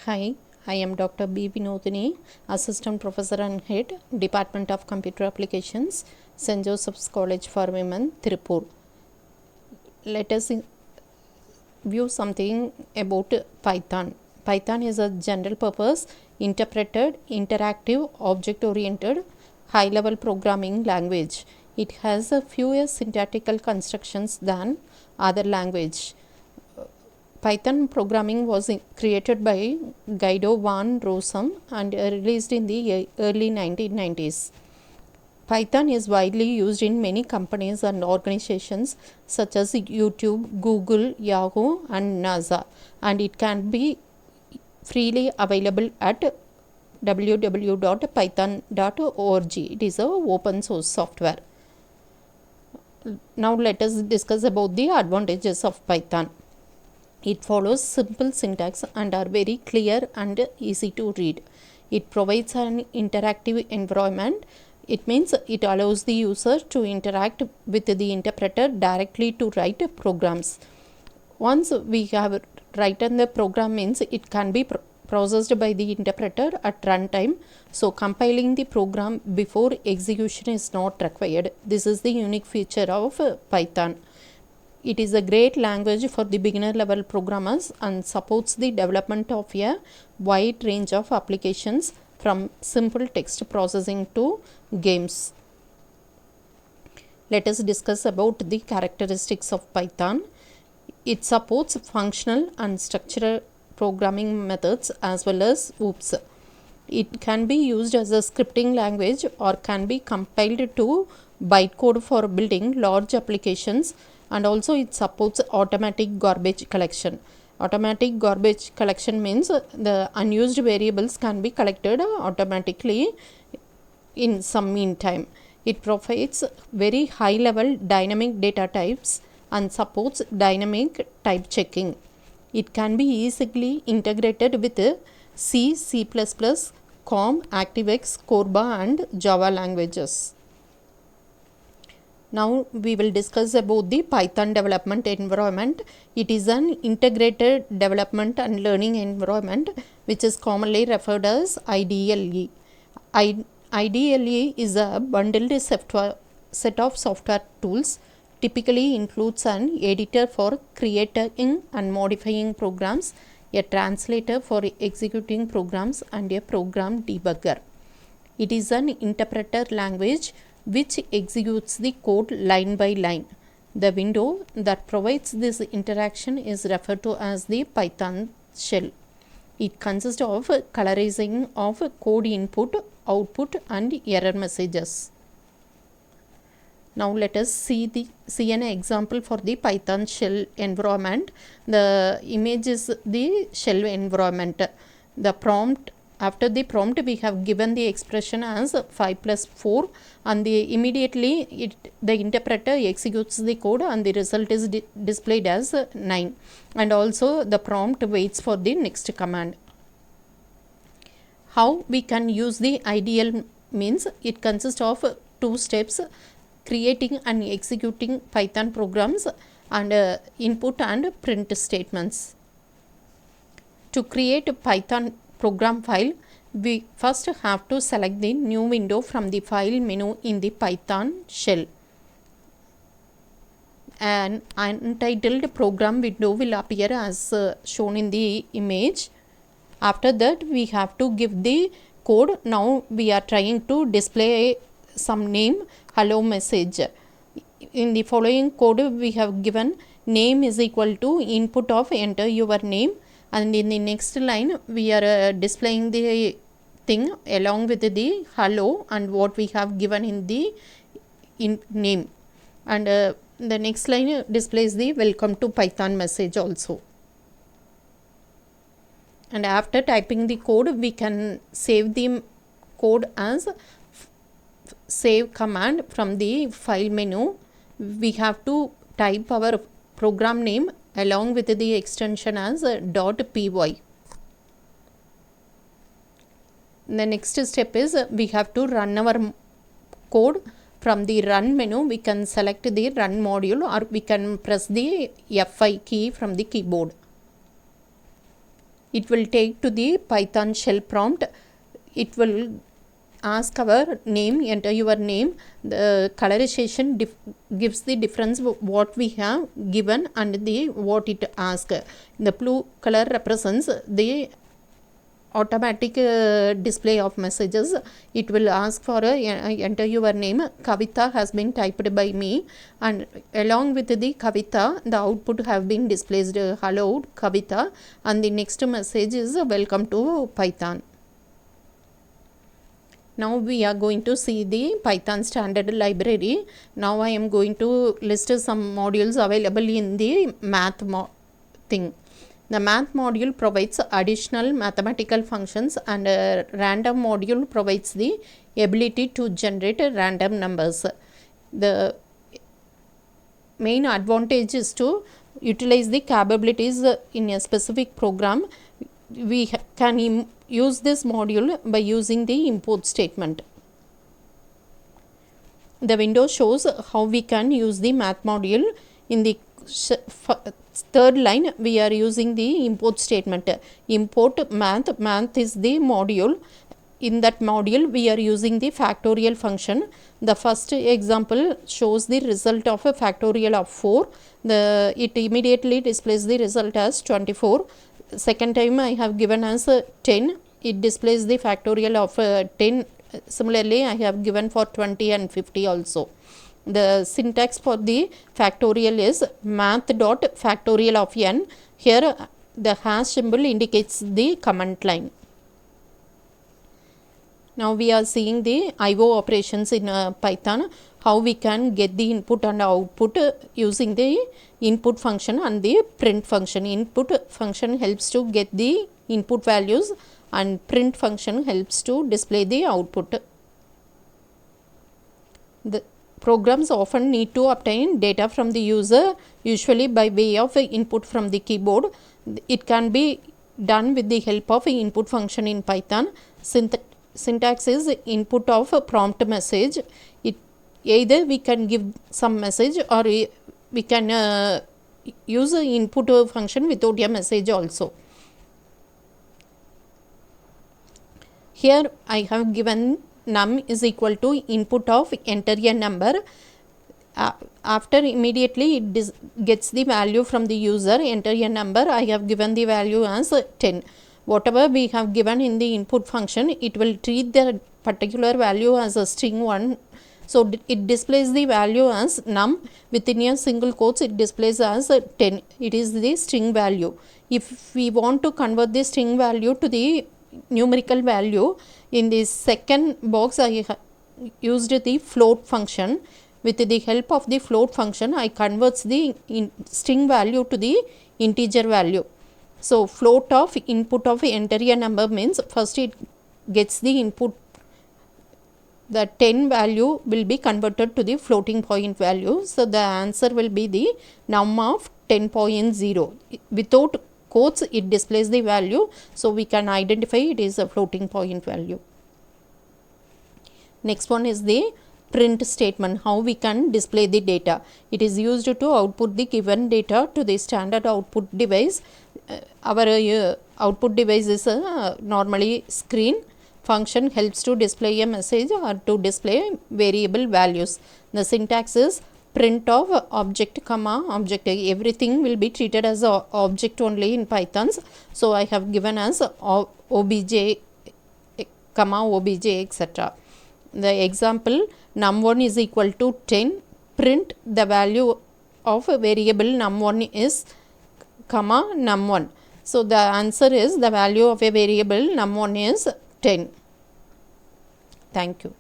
Hi, I am Dr.B.Vinothini, Assistant Professor and Head, Department of Computer Applications, St. Joseph's College for Women, Tirupur. Let us view something about Python. Python is a general purpose, interpreted, interactive, object oriented, high level programming language. It has a fewer syntactical constructions than other language. Python programming was created by Guido van Rossum and released in the early 1990s. Python is widely used in many companies and organizations such as YouTube, Google, Yahoo, and NASA, and it can be freely available at www.python.org. It is a open source software. Now let us discuss about the advantages of Python. It follows simple syntax and are very clear and easy to read. It provides an interactive environment. It means it allows the user to interact with the interpreter directly to write programs. Once we have written the program means it can be processed by the interpreter at runtime. So compiling the program before execution is not required. This is the unique feature of Python. It is a great language for the beginner level programmers and supports the development of a wide range of applications from simple text processing to games. Let us discuss about the characteristics of Python. It supports functional and structural programming methods as well as OOPs. It can be used as a scripting language or can be compiled to bytecode for building large applications, and also it supports automatic garbage collection. Automatic garbage collection means the unused variables can be collected automatically in some meantime. It provides very high level dynamic data types and supports dynamic type checking. It can be easily integrated with C, C++, COM, ActiveX, Corba and Java languages. Now we will discuss about the Python development environment. It is an integrated development and learning environment which is commonly referred as IDLE. IDLE is a bundled set of software tools. Typically includes an editor for creating and modifying programs, a translator for executing programs, and a program debugger. It is an interpreter language which executes the code line by line. The window that provides this interaction is referred to as the Python shell. It consists of colorizing of code input, output, and error messages. Now let us see an example for the Python shell environment. The image is the shell environment. The prompt, after the prompt we have given the expression as 5 plus 4, and immediately the interpreter executes the code and the result is displayed as 9, and also the prompt waits for the next command. How we can use the IDL means it consists of 2 steps: creating and executing Python programs and input and print statements. To create a Python program file, we first have to select the new window from the file menu in the Python shell. An untitled program window will appear as shown in the image. After that we have to give the code. Now we are trying to display some name, hello message. In the following code we have given name is equal to input of enter your name, and in the next line we are displaying the thing along with the hello and what we have given in the name, and the next line displays the welcome to Python message also. And after typing the code we can save the code as save command from the file menu. We have to type our program name along with the extension as .py. The next step is we have to run our code. From the run menu we can select the run module, or we can press the F5 key from the keyboard. it will take to the Python shell prompt. It will ask our name, enter your name. The colorization gives the difference what we have given and the what it asks. The blue color represents the automatic display of messages. It will ask for enter your name. Kavita has been typed by me, and along with the Kavita the output have been displayed hello Kavita, and the next message is welcome to Python. Now we are going to see the Python standard library. Now I am going to list some modules available in the math thing. The math module provides additional mathematical functions, and a random module provides the ability to generate random numbers. The main advantage is to utilize the capabilities in a specific program. We can use this module by using the import statement. The window shows how we can use the math module. In the third line we are using the import statement. Import math. Math is the module. In that module we are using the factorial function. The first example shows the result of a factorial of 4. It immediately displays the result as 24. Second time I have given as 10. It displays the factorial of 10. Similarly I have given for 20 and 50 also. The syntax for the factorial is math dot factorial of n. Here the hash symbol indicates the command line. Now we are seeing the IO operations in Python, how we can get the input and output using the input function and the print function. Input function helps to get the input values, and print function helps to display the output. The programs often need to obtain data from the user, usually by way of input from the keyboard. It can be done with the help of input function in Python. Syntax is input of a prompt message. Either we can give some message, or we can use an input function without a message also. Here I have given num is equal to input of enter a number. After immediately it gets the value from the user, enter a number. I have given the value as 10. Whatever we have given in the input function, it will treat the particular value as a string 1. So it displays the value as num. Within a single quotes it displays as 10. It is the string value. If we want to convert the string value to the numerical value, in the second box I used the float function. With the help of the float function I converts the string value to the integer value. So float of input of enter a number means first it gets the input. The 10 value will be converted to the floating point value. So the answer will be the num of 10.0. Without quotes it displays the value, so we can identify it is a floating point value. Next one is the print statement, how we can display the data. It is used to output the given data to the standard output device. Our output device is normally screen. Function helps to display a message or to display variable values. The syntax is print of object comma object. Everything will be treated as a object only in Pythons. So I have given as obj comma obj etc. The example num1 is equal to 10. Print the value of a variable num1 is comma num1. So the answer is the value of a variable num1 is 10. Thank you.